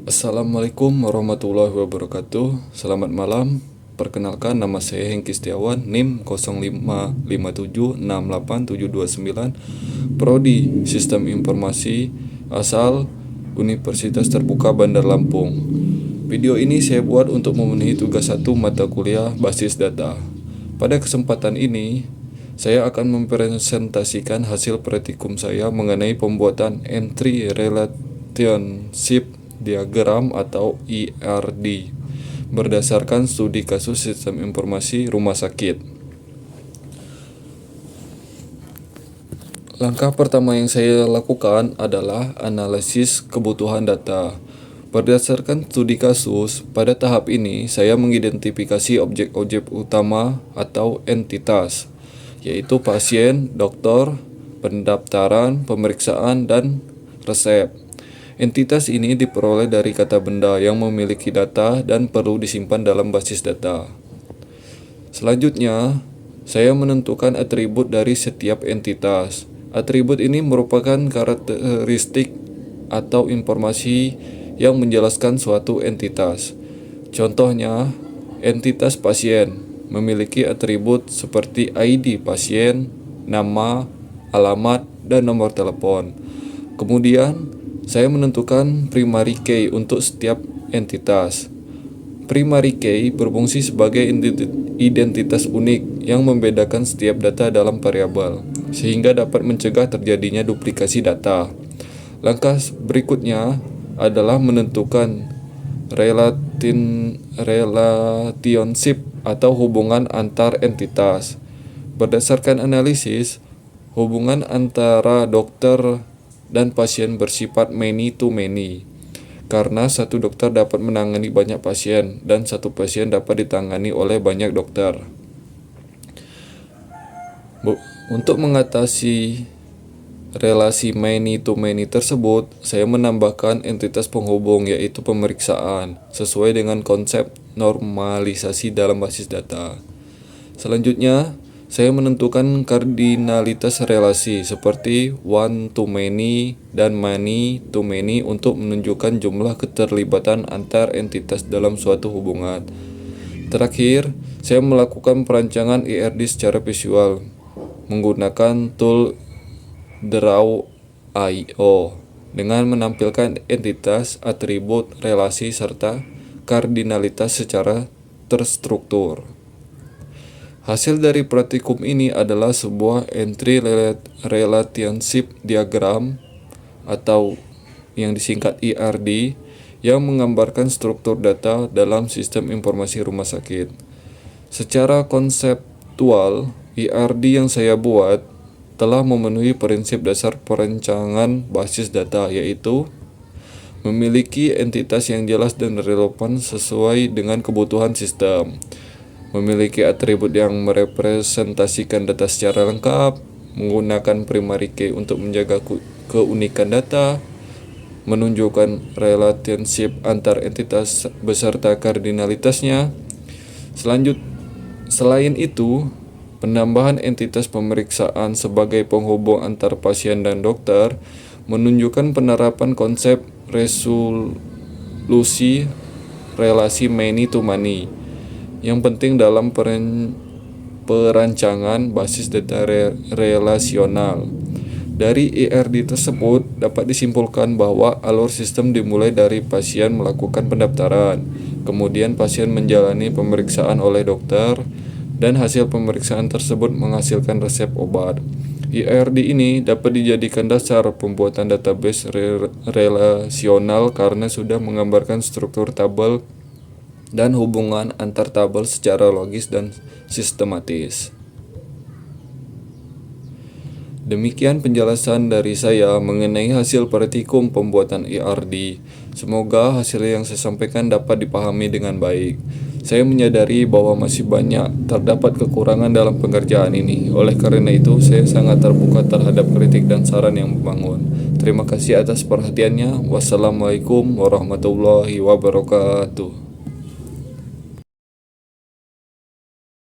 Assalamualaikum warahmatullahi wabarakatuh. Selamat malam. Perkenalkan, nama saya Hengki Setiawan, NIM 0557687729, Prodi Sistem Informasi, asal Universitas Terbuka Bandar Lampung. Video ini saya buat untuk memenuhi tugas 1 mata kuliah basis data. Pada kesempatan ini, saya akan mempresentasikan hasil praktikum saya mengenai pembuatan entry relationship diagram atau ERD berdasarkan studi kasus sistem informasi rumah sakit. Langkah pertama yang saya lakukan adalah analisis kebutuhan data. Berdasarkan studi kasus, pada tahap ini saya mengidentifikasi objek-objek utama atau entitas, yaitu pasien, dokter, pendaftaran, pemeriksaan, dan resep. Entitas ini diperoleh dari kata benda yang memiliki data dan perlu disimpan dalam basis data. Selanjutnya, saya menentukan atribut dari setiap entitas. Atribut ini merupakan karakteristik atau informasi yang menjelaskan suatu entitas. Contohnya, entitas pasien memiliki atribut seperti ID pasien, nama, alamat, dan nomor telepon. Kemudian, saya menentukan primary key untuk setiap entitas. Primary key berfungsi sebagai identitas unik yang membedakan setiap data dalam variabel, sehingga dapat mencegah terjadinya duplikasi data. Langkah berikutnya adalah menentukan relationship atau hubungan antar entitas. Berdasarkan analisis, hubungan antara dokter dan pasien bersifat many to many, karena satu dokter dapat menangani banyak pasien dan satu pasien dapat ditangani oleh banyak dokter. Untuk mengatasi relasi many to many tersebut, saya menambahkan entitas penghubung, yaitu pemeriksaan, sesuai dengan konsep normalisasi dalam basis data. Selanjutnya, saya menentukan kardinalitas relasi seperti one to many dan many to many untuk menunjukkan jumlah keterlibatan antar entitas dalam suatu hubungan. Terakhir, saya melakukan perancangan ERD secara visual menggunakan tool Draw.io dengan menampilkan entitas, atribut, relasi, serta kardinalitas secara terstruktur. Hasil dari praktikum ini adalah sebuah entry relationship diagram atau yang disingkat ERD yang menggambarkan struktur data dalam sistem informasi rumah sakit. Secara konseptual, ERD yang saya buat telah memenuhi prinsip dasar perencanaan basis data, yaitu memiliki entitas yang jelas dan relevan sesuai dengan kebutuhan sistem, memiliki atribut yang merepresentasikan data secara lengkap, menggunakan primary key untuk menjaga keunikan data, menunjukkan relationship antar entitas beserta kardinalitasnya. Selain itu, penambahan entitas pemeriksaan sebagai penghubung antar pasien dan dokter menunjukkan penerapan konsep resolusi relasi many to many yang penting dalam perancangan basis data relasional. Dari ERD tersebut dapat disimpulkan bahwa alur sistem dimulai dari pasien melakukan pendaftaran, kemudian pasien menjalani pemeriksaan oleh dokter, dan hasil pemeriksaan tersebut menghasilkan resep obat. ERD ini dapat dijadikan dasar pembuatan database relasional karena sudah menggambarkan struktur tabel dan hubungan antar tabel secara logis dan sistematis. Demikian penjelasan dari saya mengenai hasil praktikum pembuatan ERD. Semoga hasil yang saya sampaikan dapat dipahami dengan baik. Saya menyadari bahwa masih banyak terdapat kekurangan dalam pengerjaan ini. Oleh karena itu, saya sangat terbuka terhadap kritik dan saran yang membangun. Terima kasih atas perhatiannya. Wassalamualaikum warahmatullahi wabarakatuh.